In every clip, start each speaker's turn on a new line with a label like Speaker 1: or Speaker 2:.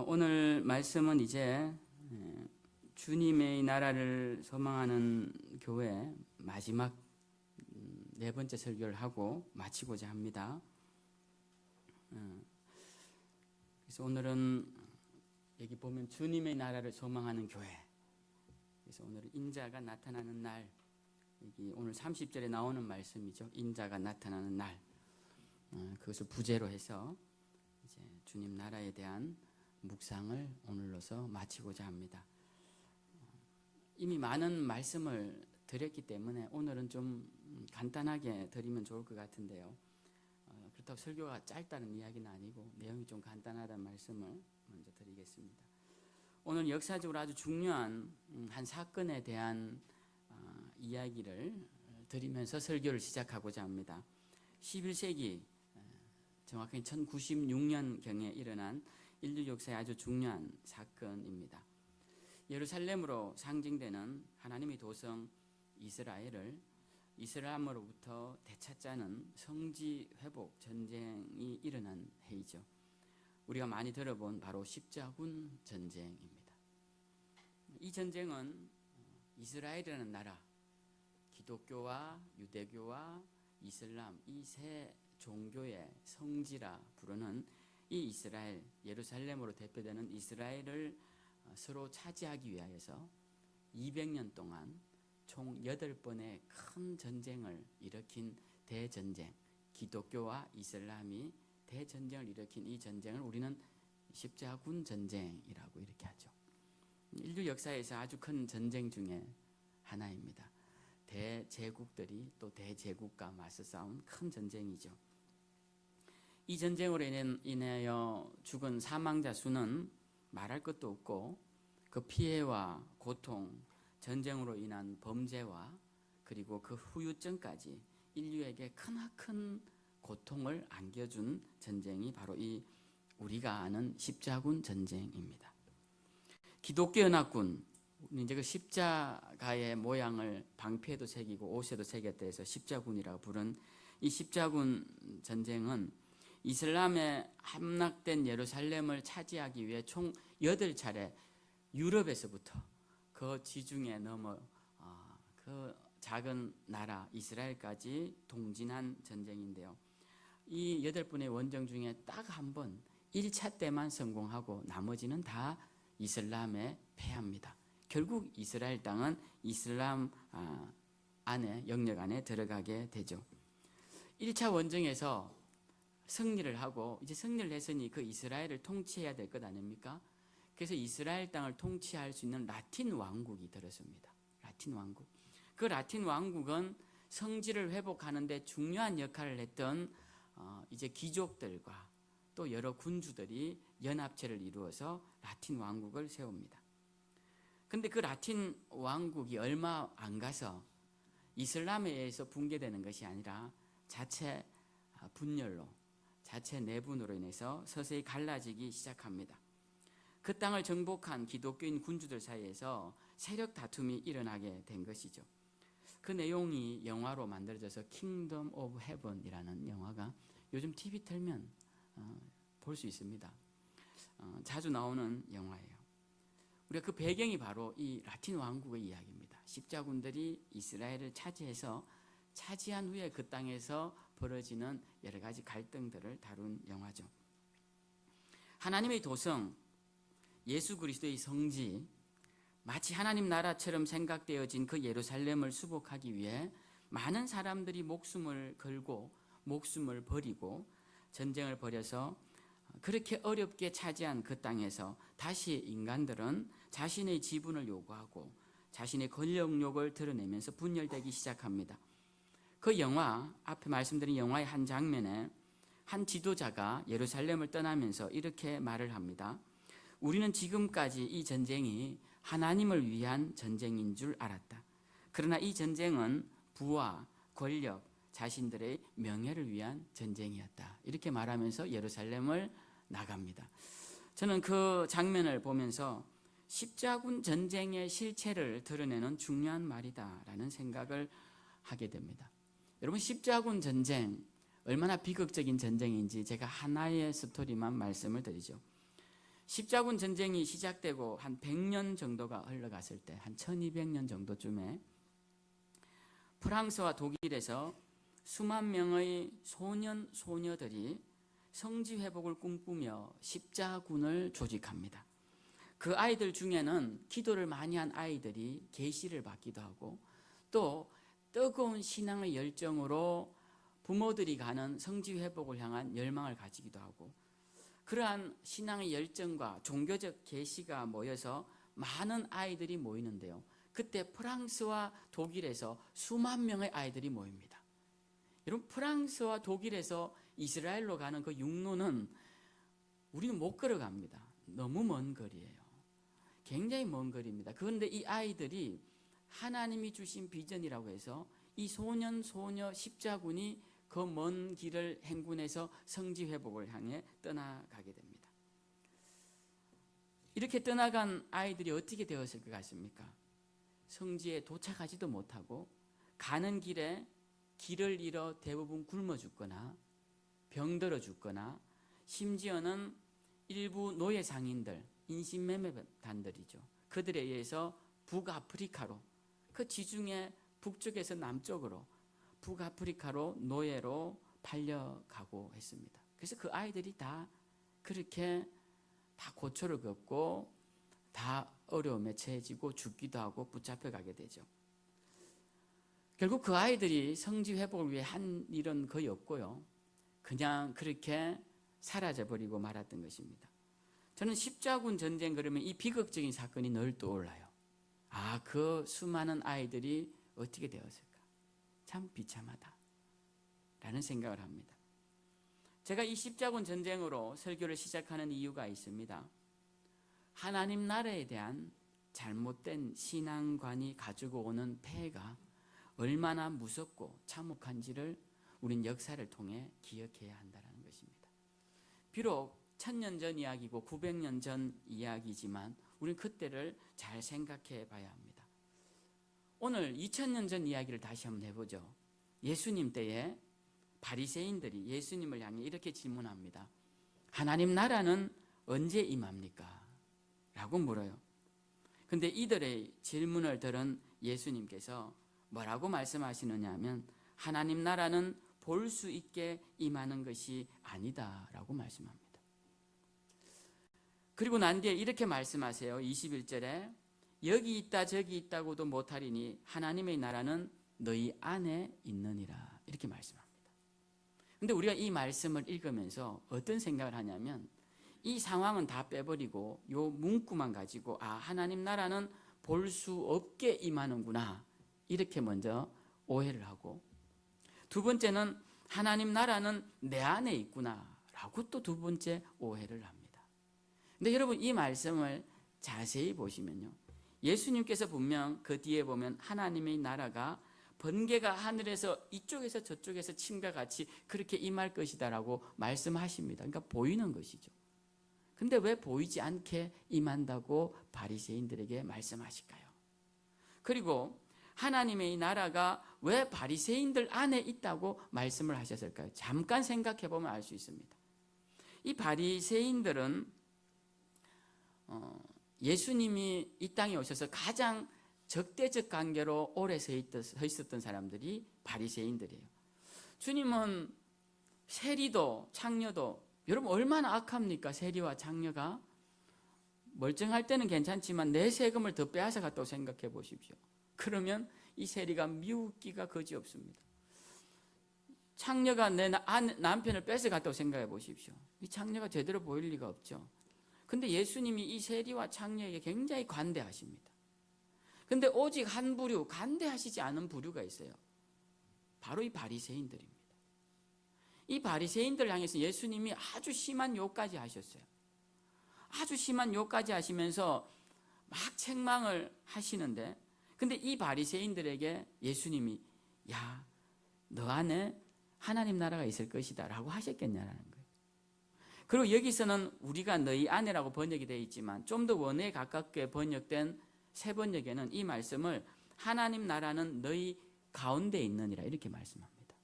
Speaker 1: 오늘 말씀은 이제 주님의 나라를 소망하는 교회 마지막 네 번째 설교를 하고 마치고자 합니다. 그래서 오늘은 여기 보면 주님의 나라를 소망하는 교회. 그래서 오늘은 인자가 나타나는 날. 여기 오늘 30절에 나오는 말씀이죠. 인자가 나타나는 날. 그것을 부제로 해서 이제 주님 나라에 대한 묵상을 오늘로서 마치고자 합니다. 이미 많은 말씀을 드렸기 때문에 오늘은 좀 간단하게 드리면 좋을 것 같은데요. 그렇다고 설교가 짧다는 이야기는 아니고 내용이 좀 간단하다는 말씀을 먼저 드리겠습니다. 오늘 역사적으로 아주 중요한 한 사건에 대한 이야기를 드리면서 설교를 시작하고자 합니다. 11세기 정확하게 1096년경에 일어난 인류 역사의 아주 중요한 사건입니다. 예루살렘으로 상징되는 하나님의 도성 이스라엘을 이슬람으로부터 되찾자는 성지 회복 전쟁이 일어난 해이죠. 우리가 많이 들어본 바로 십자군 전쟁입니다. 이 전쟁은 이스라엘이라는 나라, 기독교와 유대교와 이슬람 이 세 종교의 성지라 부르는 이 이스라엘, 예루살렘으로 대표되는 이스라엘을 서로 차지하기 위하여서 200년 동안 총 8번의 큰 전쟁을 일으킨 대전쟁, 기독교와 이슬람이 대전쟁을 일으킨 이 전쟁을 우리는 십자군 전쟁이라고 이렇게 하죠. 인류 역사에서 아주 큰 전쟁 중에 하나입니다. 대제국들이 또 대제국과 맞서 싸운 큰 전쟁이죠. 이 전쟁으로 인하여 죽은 사망자 수는 말할 것도 없고 그 피해와 고통, 전쟁으로 인한 범죄와 그리고 그 후유증까지 인류에게 크나큰 고통을 안겨준 전쟁이 바로 이 우리가 아는 십자군 전쟁입니다. 기독교 연합군, 이제 그 십자가의 모양을 방패에도 새기고 옷에도 새겼다 해서 십자군이라고 부른 이 십자군 전쟁은 이슬람에 함락된 예루살렘을 차지하기 위해 총 8차례 유럽에서부터 그 지중해 넘어 그 작은 나라 이스라엘까지 동진한 전쟁인데요. 이 8번의 원정 중에 딱 한 번 1차 때만 성공하고 나머지는 다 이슬람에 패합니다. 결국 이스라엘 땅은 이슬람 안에 영역 안에 들어가게 되죠. 1차 원정에서 승리를 하고 이제 승리를 했으니 그 이스라엘을 통치해야 될 것 아닙니까? 그래서 이스라엘 땅을 통치할 수 있는 라틴 왕국이 들었습니다. 라틴 왕국. 그 라틴 왕국은 성지를 회복하는 데 중요한 역할을 했던 이제 귀족들과 또 여러 군주들이 연합체를 이루어서 라틴 왕국을 세웁니다. 근데 그 라틴 왕국이 얼마 안 가서 이슬람에 의해서 붕괴되는 것이 아니라 자체 분열로, 자체 내분으로 인해서 서서히 갈라지기 시작합니다. 그 땅을 정복한 기독교인 군주들 사이에서 세력 다툼이 일어나게 된 것이죠. 그 내용이 영화로 만들어져서 킹덤 오브 헤븐이라는 영화가 요즘 TV 틀면 볼 수 있습니다. 자주 나오는 영화예요. 우리가 그 배경이 바로 이 라틴 왕국의 이야기입니다. 십자군들이 이스라엘을 차지해서 차지한 후에 그 땅에서 벌어지는 여러 가지 갈등들을 다룬 영화죠. 하나님의 도성, 예수 그리스도의 성지, 마치 하나님 나라처럼 생각되어진 그 예루살렘을 수복하기 위해 많은 사람들이 목숨을 걸고 목숨을 버리고 전쟁을 벌여서 그렇게 어렵게 차지한 그 땅에서 다시 인간들은 자신의 지분을 요구하고 자신의 권력욕을 드러내면서 분열되기 시작합니다. 그 영화, 앞에 말씀드린 영화의 한 장면에 한 지도자가 예루살렘을 떠나면서 이렇게 말을 합니다. 우리는 지금까지 이 전쟁이 하나님을 위한 전쟁인 줄 알았다. 그러나 이 전쟁은 부와 권력, 자신들의 명예를 위한 전쟁이었다. 이렇게 말하면서 예루살렘을 나갑니다. 저는 그 장면을 보면서 십자군 전쟁의 실체를 드러내는 중요한 말이다라는 생각을 하게 됩니다. 여러분, 십자군 전쟁 얼마나 비극적인 전쟁인지 제가 하나의 스토리만 말씀을 드리죠. 십자군 전쟁이 시작되고 한 100년 정도가 흘러갔을 때, 한 1200년 정도쯤에 프랑스와 독일에서 수만 명의 소년, 소녀들이 성지 회복을 꿈꾸며 십자군을 조직합니다. 그 아이들 중에는 기도를 많이 한 아이들이 계시를 받기도 하고, 또 뜨거운 신앙의 열정으로 부모들이 가는 성지 회복을 향한 열망을 가지기도 하고, 그러한 신앙의 열정과 종교적 계시가 모여서 많은 아이들이 모이는데요, 그때 프랑스와 독일에서 수만 명의 아이들이 모입니다. 여러분, 프랑스와 독일에서 이스라엘로 가는 그 육로는 우리는 못 걸어갑니다. 너무 먼 거리예요. 굉장히 먼 거리입니다. 그런데 이 아이들이 하나님이 주신 비전이라고 해서 이 소년, 소녀 십자군이 그 먼 길을 행군해서 성지 회복을 향해 떠나가게 됩니다. 이렇게 떠나간 아이들이 어떻게 되었을 것 같습니까? 성지에 도착하지도 못하고 가는 길에 길을 잃어 대부분 굶어 죽거나 병들어 죽거나, 심지어는 일부 노예 상인들, 인신매매단들이죠, 그들에 의해서 북아프리카로, 그 지중해 북쪽에서 남쪽으로 북아프리카로 노예로 팔려가고 했습니다. 그래서 그 아이들이 다 그렇게 다 고초를 겪고 다 어려움에 처해지고 죽기도 하고 붙잡혀가게 되죠. 결국 그 아이들이 성지 회복을 위해 한 일은 거의 없고요, 그냥 그렇게 사라져버리고 말았던 것입니다. 저는 십자군 전쟁 그러면 이 비극적인 사건이 늘 떠올라요. 아, 그 수많은 아이들이 어떻게 되었을까? 참 비참하다 라는 생각을 합니다. 제가 이 십자군 전쟁으로 설교를 시작하는 이유가 있습니다. 하나님 나라에 대한 잘못된 신앙관이 가지고 오는 폐해가 얼마나 무섭고 참혹한지를 우린 역사를 통해 기억해야 한다는 것입니다. 비록 1000년 전 이야기고 900년 전 이야기지만 우린 그때를 잘 생각해 봐야 합니다. 오늘 2000년 전 이야기를 다시 한번 해보죠. 예수님 때에 바리새인들이 예수님을 향해 이렇게 질문합니다. 하나님 나라는 언제 임합니까? 라고 물어요. 근데 이들의 질문을 들은 예수님께서 뭐라고 말씀하시느냐 하면, 하나님 나라는 볼 수 있게 임하는 것이 아니다 라고 말씀합니다. 그리고 난 뒤에 이렇게 말씀하세요. 21절에 여기 있다 저기 있다고도 못하리니 하나님의 나라는 너희 안에 있느니라, 이렇게 말씀합니다. 근데 우리가 이 말씀을 읽으면서 어떤 생각을 하냐면, 이 상황은 다 빼버리고 요 문구만 가지고 아, 하나님 나라는 볼 수 없게 임하는구나, 이렇게 먼저 오해를 하고, 두 번째는 하나님 나라는 내 안에 있구나 라고 또 두 번째 오해를 합니다. 근데 여러분, 이 말씀을 자세히 보시면요, 예수님께서 분명 그 뒤에 보면 하나님의 나라가 번개가 하늘에서 이쪽에서 저쪽에서 침과 같이 그렇게 임할 것이다 라고 말씀하십니다. 그러니까 보이는 것이죠. 근데 왜 보이지 않게 임한다고 바리새인들에게 말씀하실까요? 그리고 하나님의 나라가 왜 바리새인들 안에 있다고 말씀을 하셨을까요? 잠깐 생각해 보면 알 수 있습니다. 이 바리새인들은 예수님이 이 땅에 오셔서 가장 적대적 관계로 오래 서 있었던 사람들이 바리새인들이에요. 주님은 세리도 창녀도, 여러분 얼마나 악합니까? 세리와 창녀가 멀쩡할 때는 괜찮지만 내 세금을 더 빼앗아 갔다고 생각해 보십시오. 그러면 이 세리가 미웃기가 거지없습니다. 창녀가 내 남편을 뺏어 갔다고 생각해 보십시오. 이 창녀가 제대로 보일 리가 없죠. 근데 예수님이 이 세리와 창녀에게 굉장히 관대하십니다. 근데 오직 한 부류, 관대하시지 않은 부류가 있어요. 바로 이 바리새인들입니다. 이 바리새인들 향해서 예수님이 아주 심한 욕까지 하셨어요. 아주 심한 욕까지 하시면서 막 책망을 하시는데, 근데 이 바리새인들에게 예수님이 야, 너 안에 하나님 나라가 있을 것이다 라고 하셨겠냐라는 거예요. 그리고 여기서는 우리가 너희 안에라고 번역이 되어 있지만 좀 더 원어에 가깝게 번역된 새 번역에는 이 말씀을 하나님 나라는 너희 가운데 있느니라 이렇게 말씀합니다.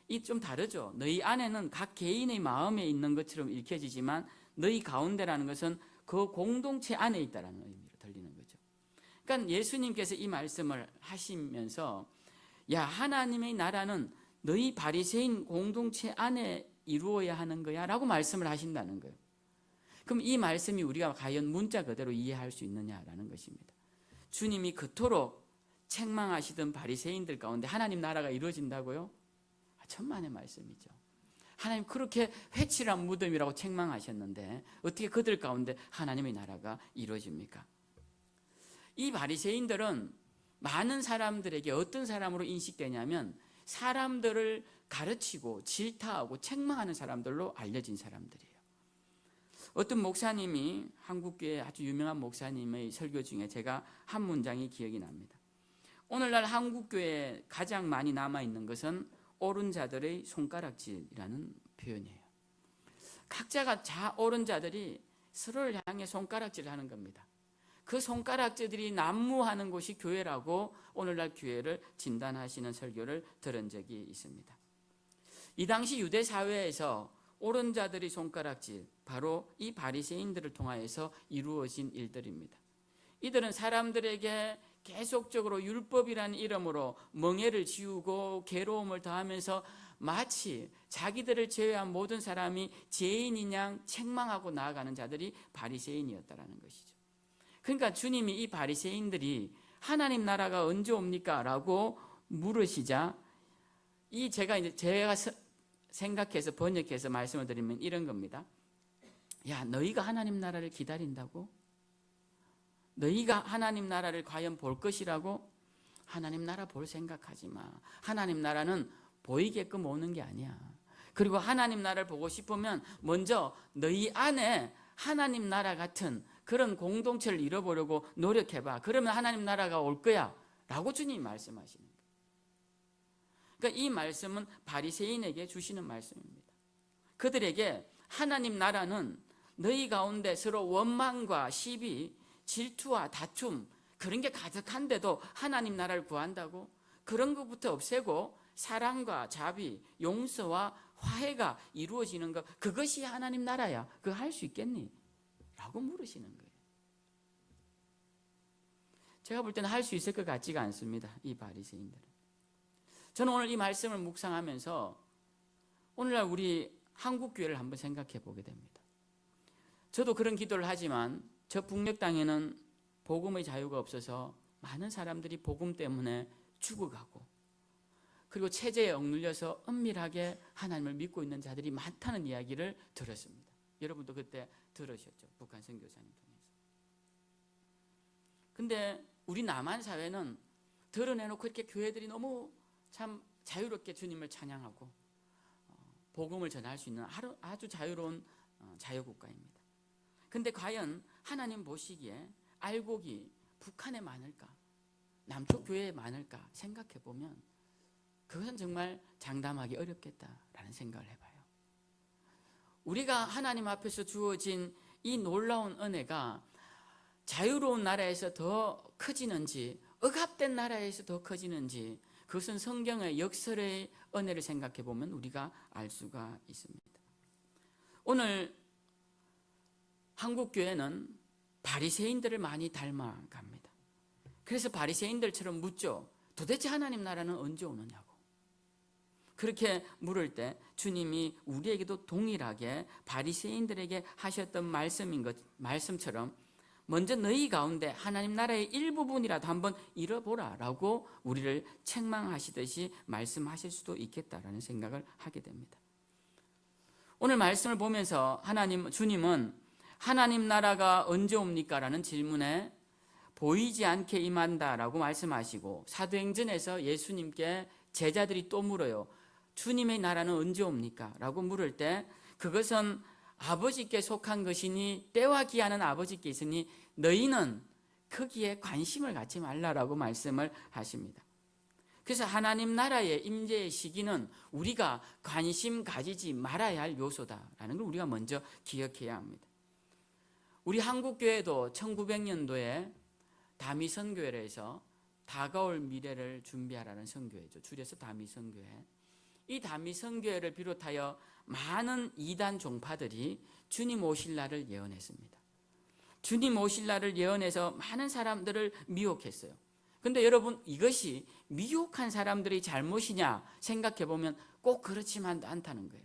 Speaker 1: 이 좀 다르죠. 너희 안에는 각 개인의 마음에 있는 것처럼 읽혀지지만 너희 가운데라는 것은 그 공동체 안에 있다라는 의미로 들리는 거죠. 그러니까 예수님께서 이 말씀을 하시면서 야, 하나님의 나라는 너희 바리새인 공동체 안에 이루어야 하는 거야 라고 말씀을 하신다는 거예요. 그럼 이 말씀이 우리가 과연 문자 그대로 이해할 수 있느냐라는 것입니다. 주님이 그토록 책망하시던 바리새인들 가운데 하나님 나라가 이루어진다고요? 천만의 말씀이죠. 하나님 그렇게 회칠한 무덤이라고 책망하셨는데 어떻게 그들 가운데 하나님의 나라가 이루어집니까? 이 바리새인들은 많은 사람들에게 어떤 사람으로 인식되냐면 사람들을 가르치고 질타하고 책망하는 사람들로 알려진 사람들이에요. 어떤 목사님이, 한국교회 아주 유명한 목사님의 설교 중에 제가 한 문장이 기억이 납니다. 오늘날 한국교회에 가장 많이 남아있는 것은 옳은 자들의 손가락질이라는 표현이에요. 각자가 옳은 자들이 서로를 향해 손가락질을 하는 겁니다. 그 손가락질들이 난무하는 곳이 교회라고 오늘날 교회를 진단하시는 설교를 들은 적이 있습니다. 이 당시 유대 사회에서 옳은 자들의 손가락질, 바로 이 바리새인들을 통하여서 이루어진 일들입니다. 이들은 사람들에게 계속적으로 율법이라는 이름으로 멍해를 지우고 괴로움을 더하면서 마치 자기들을 제외한 모든 사람이 죄인인 양 책망하고 나아가는 자들이 바리새인이었다라는 것이죠. 그러니까 주님이 이 바리새인들이 하나님 나라가 언제 옵니까? 라고 물으시자 제가 생각해서 번역해서 말씀을 드리면 이런 겁니다. 야, 너희가 하나님 나라를 기다린다고? 너희가 하나님 나라를 과연 볼 것이라고? 하나님 나라 볼 생각하지 마. 하나님 나라는 보이게끔 오는 게 아니야. 그리고 하나님 나라를 보고 싶으면 먼저 너희 안에 하나님 나라 같은 그런 공동체를 이뤄보려고 노력해봐. 그러면 하나님 나라가 올 거야 라고 주님이 말씀하시는 거예요. 그러니까 이 말씀은 바리새인에게 주시는 말씀입니다. 그들에게 하나님 나라는 너희 가운데 서로 원망과 시비, 질투와 다툼 그런 게 가득한데도 하나님 나라를 구한다고? 그런 것부터 없애고 사랑과 자비, 용서와 화해가 이루어지는 것, 그것이 하나님 나라야. 그거 할 수 있겠니? 라고 물으시는 거예요. 제가 볼 때는 할 수 있을 것 같지가 않습니다. 이 바리새인들은. 저는 오늘 이 말씀을 묵상하면서 오늘날 우리 한국교회를 한번 생각해 보게 됩니다. 저도 그런 기도를 하지만 저 북녘 땅에는 복음의 자유가 없어서 많은 사람들이 복음 때문에 죽어가고 그리고 체제에 억눌려서 은밀하게 하나님을 믿고 있는 자들이 많다는 이야기를 들었습니다. 여러분도 그때 들으셨죠? 북한 선교사님 통해서. 근데 우리 남한 사회는 드러내놓고 이렇게 교회들이 너무 참 자유롭게 주님을 찬양하고 복음을 전할 수 있는 아주 자유로운 자유국가입니다. 근데 과연 하나님 보시기에 알곡이 북한에 많을까? 남쪽 교회에 많을까? 생각해 보면 그것은 정말 장담하기 어렵겠다라는 생각을 해봐요. 우리가 하나님 앞에서 주어진 이 놀라운 은혜가 자유로운 나라에서 더 커지는지 억압된 나라에서 더 커지는지 그것은 성경의 역설의 은혜를 생각해 보면 우리가 알 수가 있습니다. 오늘 한국교회는 바리새인들을 많이 닮아갑니다. 그래서 바리새인들처럼 묻죠. 도대체 하나님 나라는 언제 오느냐고. 그렇게 물을 때 주님이 우리에게도 동일하게 바리새인들에게 하셨던 말씀처럼 먼저 너희 가운데 하나님 나라의 일부분이라도 한번 잃어보라 라고 우리를 책망하시듯이 말씀하실 수도 있겠다라는 생각을 하게 됩니다. 오늘 말씀을 보면서 주님은 하나님 나라가 언제 옵니까? 라는 질문에 보이지 않게 임한다라고 말씀하시고 사도행전에서 예수님께 제자들이 또 물어요. 주님의 나라는 언제 옵니까? 라고 물을 때 그것은 아버지께 속한 것이니 때와 기한은 아버지께 있으니 너희는 거기에 관심을 갖지 말라라고 말씀을 하십니다. 그래서 하나님 나라의 임재의 시기는 우리가 관심 가지지 말아야 할 요소다라는 걸 우리가 먼저 기억해야 합니다. 우리 한국교회도 1900년도에 다미선교회에서 다가올 미래를 준비하라는 선교회죠. 줄여서 다미선교회. 이 다미선교회를 비롯하여 많은 이단 종파들이 주님 오실 날을 예언했습니다. 주님 오실 날을 예언해서 많은 사람들을 미혹했어요. 근데 여러분, 이것이 미혹한 사람들의 잘못이냐 생각해 보면 꼭 그렇지만도 않다는 거예요.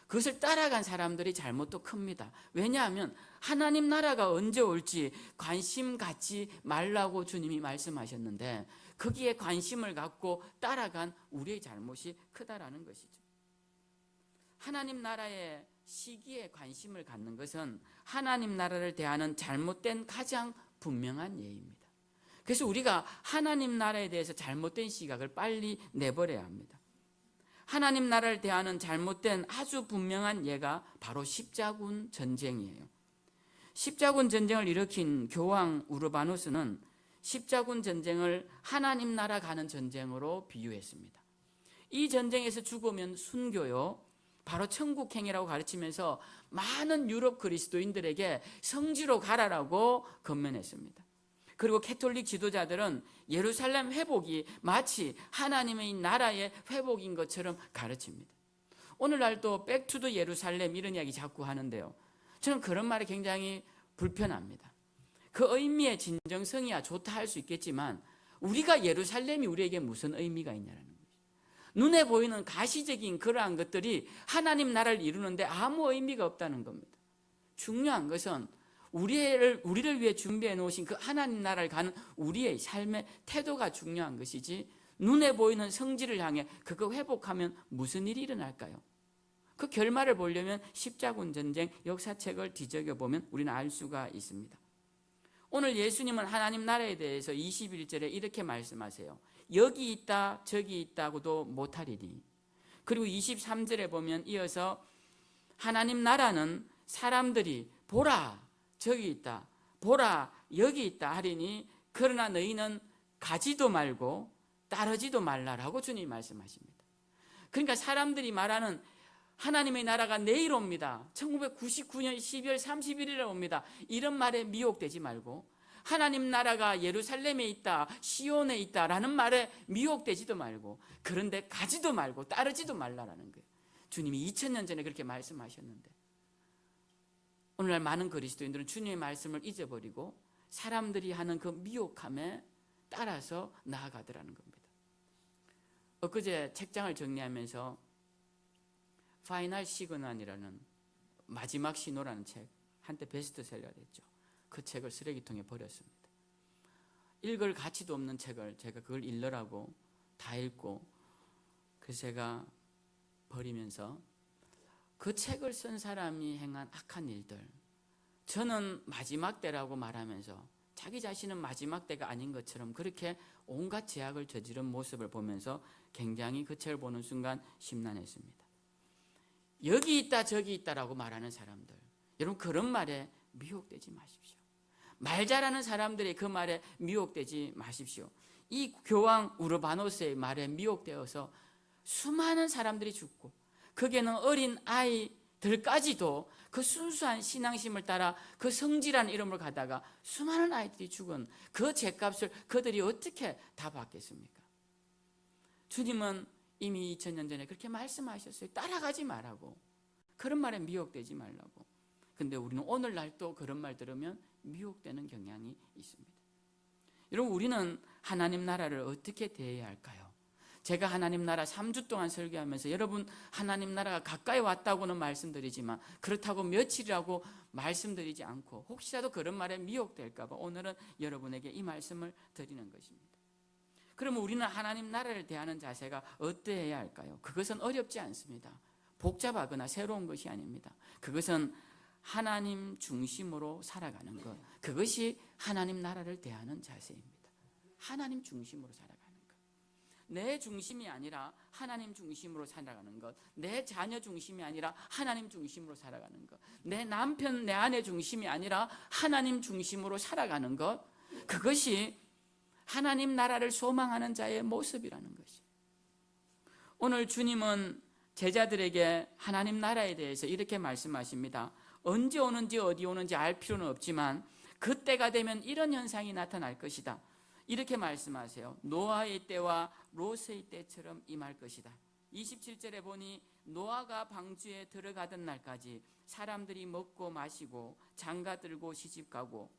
Speaker 1: 그것을 따라간 사람들의 잘못도 큽니다. 왜냐하면 하나님 나라가 언제 올지 관심 갖지 말라고 주님이 말씀하셨는데 거기에 관심을 갖고 따라간 우리의 잘못이 크다라는 것이죠. 하나님 나라의 시기에 관심을 갖는 것은 하나님 나라를 대하는 잘못된 가장 분명한 예입니다. 그래서 우리가 하나님 나라에 대해서 잘못된 시각을 빨리 내버려야 합니다. 하나님 나라를 대하는 잘못된 아주 분명한 예가 바로 십자군 전쟁이에요. 십자군 전쟁을 일으킨 교황 우르바누스는 십자군 전쟁을 하나님 나라 가는 전쟁으로 비유했습니다. 이 전쟁에서 죽으면 순교요, 바로 천국행이라고 가르치면서 많은 유럽 그리스도인들에게 성지로 가라라고 건면했습니다. 그리고 캐톨릭 지도자들은 예루살렘 회복이 마치 하나님의 나라의 회복인 것처럼 가르칩니다. 오늘날도 백투더 예루살렘 이런 이야기 자꾸 하는데요, 저는 그런 말이 굉장히 불편합니다. 그 의미의 진정성이야 좋다 할 수 있겠지만 우리가 예루살렘이 우리에게 무슨 의미가 있냐는 거죠. 눈에 보이는 가시적인 그러한 것들이 하나님 나라를 이루는데 아무 의미가 없다는 겁니다. 중요한 것은 우리를 위해 준비해 놓으신 그 하나님 나라를 가는 우리의 삶의 태도가 중요한 것이지, 눈에 보이는 성지를 향해 그거 회복하면 무슨 일이 일어날까요? 그 결말을 보려면 십자군 전쟁 역사책을 뒤적여 보면 우리는 알 수가 있습니다. 오늘 예수님은 하나님 나라에 대해서 21절에 이렇게 말씀하세요. 여기 있다 저기 있다고도 못하리니. 그리고 23절에 보면 이어서 하나님 나라는 사람들이 보라 저기 있다 보라 여기 있다 하리니 그러나 너희는 가지도 말고 따르지도 말라라고 주님이 말씀하십니다. 그러니까 사람들이 말하는 하나님의 나라가 내일 옵니다, 1999년 12월 31일에 옵니다, 이런 말에 미혹되지 말고 하나님 나라가 예루살렘에 있다 시온에 있다라는 말에 미혹되지도 말고, 그런데 가지도 말고 따르지도 말라라는 거예요. 주님이 2000년 전에 그렇게 말씀하셨는데 오늘날 많은 그리스도인들은 주님의 말씀을 잊어버리고 사람들이 하는 그 미혹함에 따라서 나아가더라는 겁니다. 엊그제 책장을 정리하면서 파이널 시그널이라는 마지막 신호라는 책, 한때 베스트셀러가 됐죠. 그 책을 쓰레기통에 버렸습니다. 읽을 가치도 없는 책을 제가 그걸 읽으라고 다 읽고, 그래서 제가 버리면서 그 책을 쓴 사람이 행한 악한 일들, 저는 마지막 때라고 말하면서 자기 자신은 마지막 때가 아닌 것처럼 그렇게 온갖 제약을 저지른 모습을 보면서 굉장히 그 책을 보는 순간 심란했습니다. 여기 있다 저기 있다라고 말하는 사람들, 여러분 그런 말에 미혹되지 마십시오. 말 잘하는 사람들의 그 말에 미혹되지 마십시오. 이 교황 우르바노스의 말에 미혹되어서 수많은 사람들이 죽고, 거기에는 어린 아이들까지도 그 순수한 신앙심을 따라 그 성지라는 이름을 가다가 수많은 아이들이 죽은 그 죄값을 그들이 어떻게 다 받겠습니까? 주님은 이미 2000년 전에 그렇게 말씀하셨어요. 따라가지 말라고, 그런 말에 미혹되지 말라고. 근데 우리는 오늘날 또 그런 말 들으면 미혹되는 경향이 있습니다. 여러분, 우리는 하나님 나라를 어떻게 대해야 할까요? 제가 하나님 나라 3주 동안 설교하면서 여러분 하나님 나라가 가까이 왔다고는 말씀드리지만 그렇다고 며칠이라고 말씀드리지 않고, 혹시라도 그런 말에 미혹될까 봐 오늘은 여러분에게 이 말씀을 드리는 것입니다. 그러면 우리는 하나님 나라를 대하는 자세가 어떠해야 할까요? 그것은 어렵지 않습니다. 복잡하거나 새로운 것이 아닙니다. 그것은 하나님 중심으로 살아가는 것, 그것이 하나님 나라를 대하는 자세입니다. 하나님 중심으로 살아가는 것, 내 중심이 아니라 하나님 중심으로 살아가는 것, 내 자녀 중심이 아니라 하나님 중심으로 살아가는 것, 내 남편 내 아내 중심이 아니라 하나님 중심으로 살아가는 것, 그것이 하나님 나라를 소망하는 자의 모습이라는 것이. 오늘 주님은 제자들에게 하나님 나라에 대해서 이렇게 말씀하십니다. 언제 오는지 어디 오는지 알 필요는 없지만 그때가 되면 이런 현상이 나타날 것이다. 이렇게 말씀하세요. 노아의 때와 롯의 때처럼 임할 것이다. 27절에 보니 노아가 방주에 들어가던 날까지 사람들이 먹고 마시고 장가 들고 시집가고,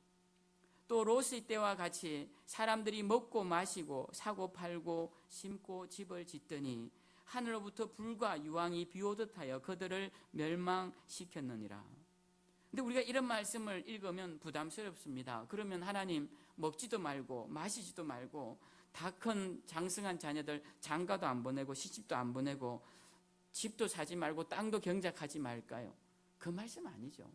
Speaker 1: 또 롯의 때와 같이 사람들이 먹고 마시고 사고 팔고 심고 집을 짓더니 하늘로부터 불과 유황이 비오듯 하여 그들을 멸망시켰느니라. 근데 우리가 이런 말씀을 읽으면 부담스럽습니다. 그러면 하나님 먹지도 말고 마시지도 말고 다 큰 장성한 자녀들 장가도 안 보내고 시집도 안 보내고 집도 사지 말고 땅도 경작하지 말까요? 그 말씀 아니죠.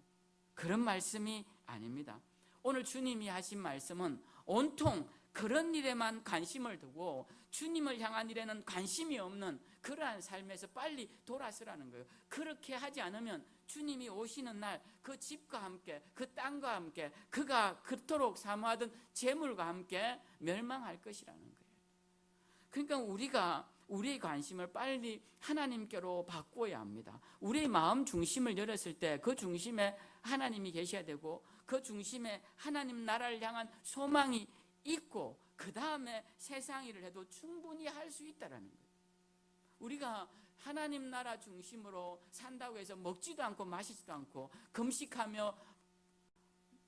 Speaker 1: 그런 말씀이 아닙니다. 오늘 주님이 하신 말씀은 온통 그런 일에만 관심을 두고 주님을 향한 일에는 관심이 없는 그러한 삶에서 빨리 돌아서라는 거예요. 그렇게 하지 않으면 주님이 오시는 날 그 집과 함께 그 땅과 함께 그가 그토록 사모하던 재물과 함께 멸망할 것이라는 거예요. 그러니까 우리가 우리의 관심을 빨리 하나님께로 바꾸어야 합니다. 우리의 마음 중심을 열었을 때 그 중심에 하나님이 계셔야 되고 그 중심에 하나님 나라를 향한 소망이 있고 그 다음에 세상 일을 해도 충분히 할 수 있다는 거예요. 우리가 하나님 나라 중심으로 산다고 해서 먹지도 않고 마시지도 않고 금식하며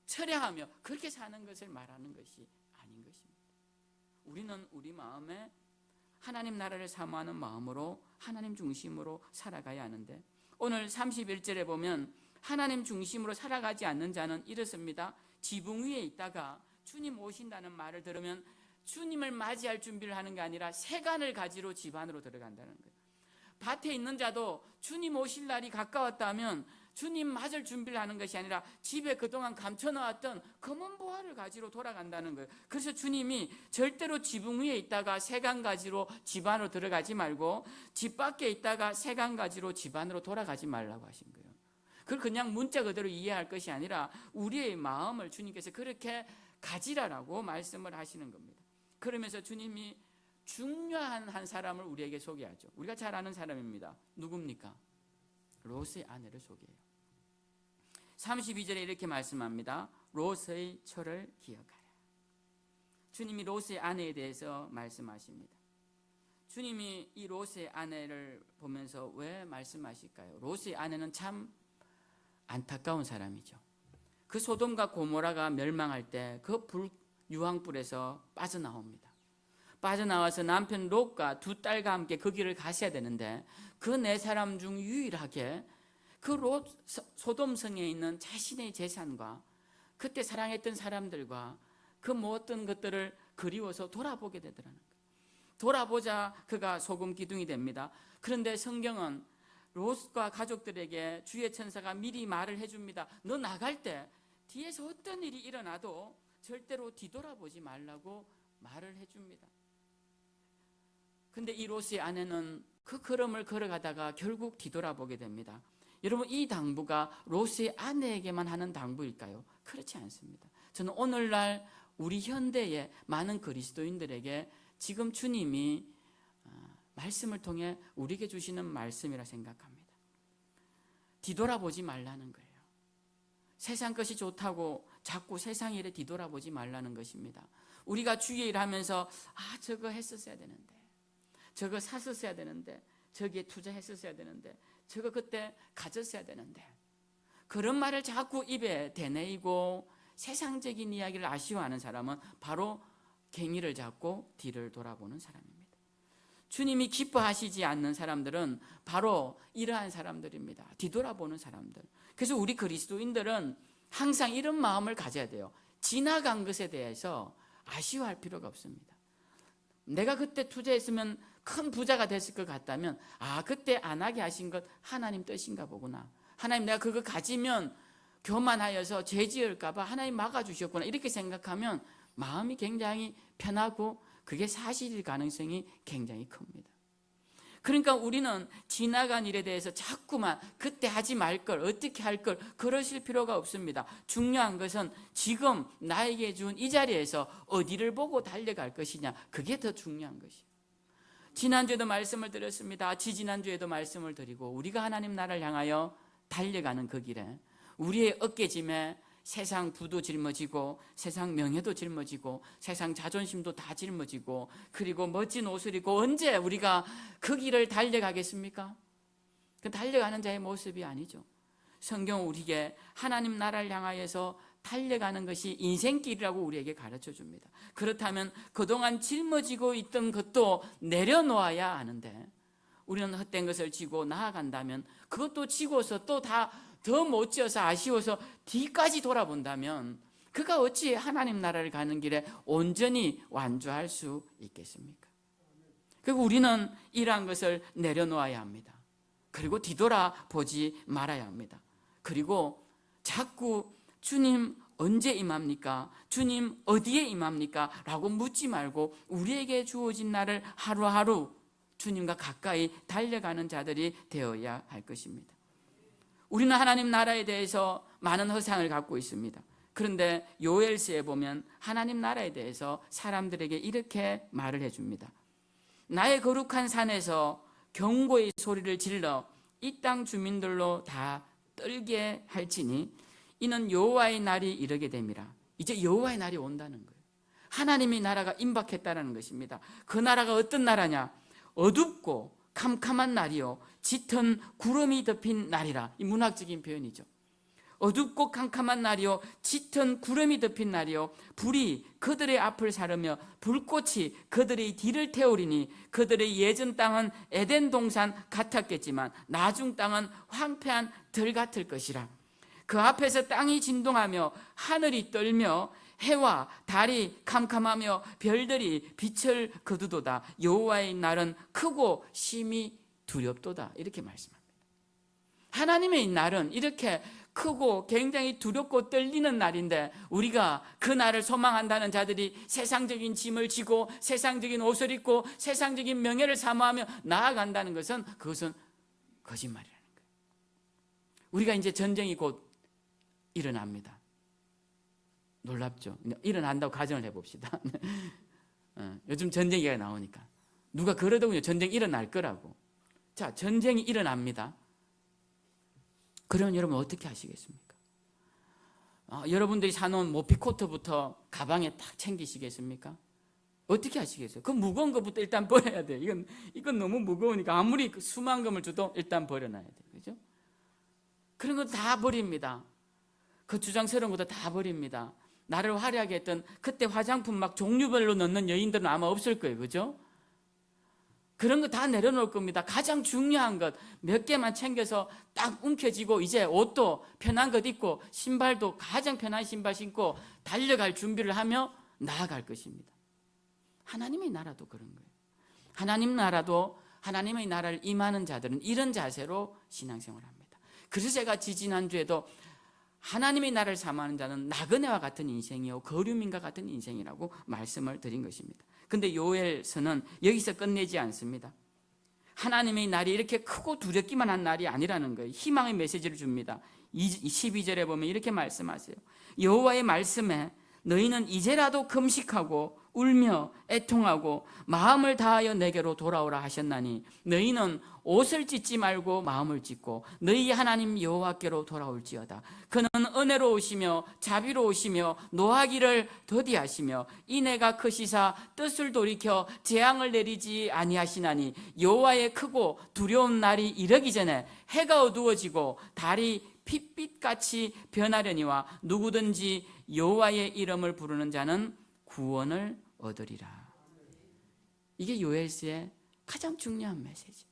Speaker 1: 철야하며 그렇게 사는 것을 말하는 것이 아닌 것입니다. 우리는 우리 마음에 하나님 나라를 사모하는 마음으로 하나님 중심으로 살아가야 하는데, 오늘 31절에 보면 하나님 중심으로 살아가지 않는 자는 이렇습니다. 지붕 위에 있다가 주님 오신다는 말을 들으면 주님을 맞이할 준비를 하는 게 아니라 세간을 가지러 집 안으로 들어간다는 거예요. 밭에 있는 자도 주님 오실 날이 가까웠다면 주님 맞을 준비를 하는 것이 아니라 집에 그동안 감춰놓았던 검은 보화를 가지러 돌아간다는 거예요. 그래서 주님이 절대로 지붕 위에 있다가 세간 가지러 집 안으로 들어가지 말고 집 밖에 있다가 세간 가지러 집 안으로 돌아가지 말라고 하신 거예요. 그걸 그냥 문자 그대로 이해할 것이 아니라 우리의 마음을 주님께서 그렇게 가지라라고 말씀을 하시는 겁니다. 그러면서 주님이 중요한 한 사람을 우리에게 소개하죠. 우리가 잘 아는 사람입니다. 누굽니까? 롯의 아내를 소개해요. 32절에 이렇게 말씀합니다. 롯의 처를 기억하라. 주님이 롯의 아내에 대해서 말씀하십니다. 주님이 이 롯의 아내를 보면서 왜 말씀하실까요? 롯의 아내는 참 안타까운 사람이죠. 그 소돔과 고모라가 멸망할 때 그 유황불에서 빠져나옵니다. 빠져나와서 남편 롯과 두 딸과 함께 그 길을 가셔야 되는데 그 네 사람 중 유일하게 그 롯 소돔성에 있는 자신의 재산과 그때 사랑했던 사람들과 그 모든 것들을 그리워서 돌아보게 되더라는 거예요. 돌아보자 그가 소금 기둥이 됩니다. 그런데 성경은 롯과 가족들에게 주의 천사가 미리 말을 해줍니다. 너 나갈 때 뒤에서 어떤 일이 일어나도 절대로 뒤돌아보지 말라고 말을 해줍니다. 근데 이 롯의 아내는 그 걸음을 걸어가다가 결국 뒤돌아보게 됩니다. 여러분, 이 당부가 롯의 아내에게만 하는 당부일까요? 그렇지 않습니다. 저는 오늘날 우리 현대의 많은 그리스도인들에게 지금 주님이 말씀을 통해 우리에게 주시는 말씀이라 생각합니다. 뒤돌아보지 말라는 거예요. 세상 것이 좋다고 자꾸 세상 일에 뒤돌아보지 말라는 것입니다. 우리가 주의 일하면서 저거 했었어야 되는데, 저거 샀었어야 되는데, 저기에 투자했었어야 되는데, 저거 그때 가졌어야 되는데, 그런 말을 자꾸 입에 대내이고 세상적인 이야기를 아쉬워하는 사람은 바로 갱이를 잡고 뒤를 돌아보는 사람입니다. 주님이 기뻐하시지 않는 사람들은 바로 이러한 사람들입니다. 뒤돌아보는 사람들. 그래서 우리 그리스도인들은 항상 이런 마음을 가져야 돼요. 지나간 것에 대해서 아쉬워할 필요가 없습니다. 내가 그때 투자했으면 큰 부자가 됐을 것 같다면 그때 안 하게 하신 것 하나님 뜻인가 보구나. 하나님 내가 그거 가지면 교만하여서 죄 지을까 봐 하나님 막아주셨구나. 이렇게 생각하면 마음이 굉장히 편하고 그게 사실일 가능성이 굉장히 큽니다. 그러니까 우리는 지나간 일에 대해서 자꾸만 그때 하지 말 걸, 어떻게 할 걸 그러실 필요가 없습니다. 중요한 것은 지금 나에게 준 이 자리에서 어디를 보고 달려갈 것이냐, 그게 더 중요한 것이에요. 지난주에도 말씀을 드렸습니다. 지지난주에도 말씀을 드리고 우리가 하나님 나라를 향하여 달려가는 그 길에 우리의 어깨짐에 세상 부도 짊어지고 세상 명예도 짊어지고 세상 자존심도 다 짊어지고 그리고 멋진 옷을 입고 언제 우리가 그 길을 달려가겠습니까? 그 달려가는 자의 모습이 아니죠. 성경은 우리에게 하나님 나라를 향하여서 달려가는 것이 인생길이라고 우리에게 가르쳐 줍니다. 그렇다면 그동안 짊어지고 있던 것도 내려놓아야 하는데 우리는 헛된 것을 지고 나아간다면 그것도 지고서 또 다 더 못 지어서 아쉬워서 뒤까지 돌아본다면 그가 어찌 하나님 나라를 가는 길에 온전히 완주할 수 있겠습니까? 그리고 우리는 이러한 것을 내려놓아야 합니다. 그리고 뒤돌아보지 말아야 합니다. 그리고 자꾸 주님 언제 임합니까? 주님 어디에 임합니까? 라고 묻지 말고 우리에게 주어진 날을 하루하루 주님과 가까이 달려가는 자들이 되어야 할 것입니다. 우리는 하나님 나라에 대해서 많은 허상을 갖고 있습니다. 그런데 요엘서에 보면 하나님 나라에 대해서 사람들에게 이렇게 말을 해줍니다. 나의 거룩한 산에서 경고의 소리를 질러 이 땅 주민들로 다 떨게 할지니 이는 여호와의 날이 이르게 됨이라. 이제 여호와의 날이 온다는 거예요. 하나님의 나라가 임박했다는 것입니다. 그 나라가 어떤 나라냐? 어둡고 캄캄한 날이요 짙은 구름이 덮인 날이라. 이 문학적인 표현이죠. 어둡고 캄캄한 날이요 짙은 구름이 덮인 날이요 불이 그들의 앞을 사르며 불꽃이 그들의 뒤를 태우리니 그들의 예전 땅은 에덴 동산 같았겠지만 나중 땅은 황폐한 들 같을 것이라. 그 앞에서 땅이 진동하며 하늘이 떨며 해와 달이 캄캄하며 별들이 빛을 거두도다. 여호와의 날은 크고 심히 두렵도다. 이렇게 말씀합니다. 하나님의 날은 이렇게 크고 굉장히 두렵고 떨리는 날인데 우리가 그 날을 소망한다는 자들이 세상적인 짐을 지고 세상적인 옷을 입고 세상적인 명예를 사모하며 나아간다는 것은 그것은 거짓말이라는 거예요. 우리가 이제 전쟁이 곧 일어납니다. 놀랍죠? 일어난다고 가정을 해봅시다. 요즘 전쟁 얘기가 나오니까 누가 그러더군요. 전쟁이 일어날 거라고. 자, 전쟁이 일어납니다. 그러면 여러분 어떻게 하시겠습니까? 여러분들이 사놓은 모피코트부터 가방에 딱 챙기시겠습니까? 어떻게 하시겠어요? 그 무거운 것부터 일단 버려야 돼요. 이건 너무 무거우니까 아무리 수만 금을 줘도 일단 버려놔야 돼요. 그죠? 그런 거 다 버립니다. 그 주장스러운 것도 다 버립니다. 나를 화려하게 했던 그때 화장품 막 종류별로 넣는 여인들은 아마 없을 거예요. 그죠? 그런 거 다 내려놓을 겁니다. 가장 중요한 것 몇 개만 챙겨서 딱 움켜쥐고 이제 옷도 편한 것 입고 신발도 가장 편한 신발 신고 달려갈 준비를 하며 나아갈 것입니다. 하나님의 나라도 그런 거예요. 하나님 나라도 하나님의 나라를 임하는 자들은 이런 자세로 신앙생활을 합니다. 그래서 제가 지지난주에도 하나님의 나라를 사모하는 자는 나그네와 같은 인생이요 거류민과 같은 인생이라고 말씀을 드린 것입니다. 근데 요엘서는 여기서 끝내지 않습니다. 하나님의 날이 이렇게 크고 두렵기만 한 날이 아니라는 거예요. 희망의 메시지를 줍니다. 12절에 보면 이렇게 말씀하세요. 여호와의 말씀에 너희는 이제라도 금식하고 울며 애통하고 마음을 다하여 내게로 돌아오라 하셨나니 너희는 옷을 찢지 말고 마음을 찢고 너희 하나님 여호와께로 돌아올지어다. 그는 은혜로우시며 자비로우시며 노하기를 더디하시며 이내가 크시사 뜻을 돌이켜 재앙을 내리지 아니하시나니 여호와의 크고 두려운 날이 이르기 전에 해가 어두워지고 달이 핏빛같이 변하려니와 누구든지 여호와의 이름을 부르는 자는 구원을 얻으리라. 이게 요엘서의 가장 중요한 메시지.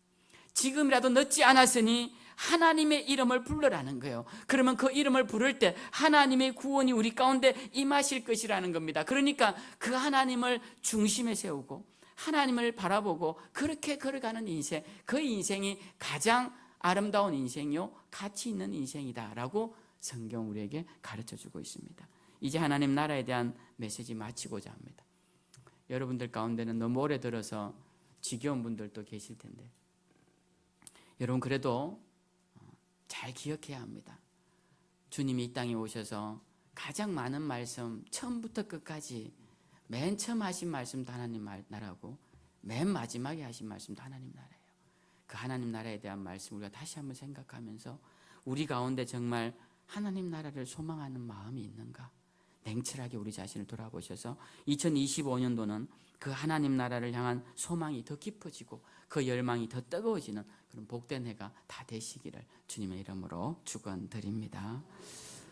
Speaker 1: 지금이라도 늦지 않았으니 하나님의 이름을 부르라는 거예요. 그러면 그 이름을 부를 때 하나님의 구원이 우리 가운데 임하실 것이라는 겁니다. 그러니까 그 하나님을 중심에 세우고 하나님을 바라보고 그렇게 걸어가는 인생, 그 인생이 가장 아름다운 인생이요 가치 있는 인생이다라고 성경 우리에게 가르쳐주고 있습니다. 이제 하나님 나라에 대한 메시지 마치고자 합니다. 여러분들 가운데는 너무 오래 들어서 지겨운 분들도 계실 텐데 여러분 그래도 잘 기억해야 합니다. 주님이 이 땅에 오셔서 가장 많은 말씀 처음부터 끝까지 맨 처음 하신 말씀도 하나님 나라고 맨 마지막에 하신 말씀도 하나님 나라예요. 그 하나님 나라에 대한 말씀 우리가 다시 한번 생각하면서 우리 가운데 정말 하나님 나라를 소망하는 마음이 있는가? 냉철하게 우리 자신을 돌아보셔서 2025년도는 그 하나님 나라를 향한 소망이 더 깊어지고 그 열망이 더 뜨거워지는 그런 복된 해가 다 되시기를 주님의 이름으로 축원드립니다.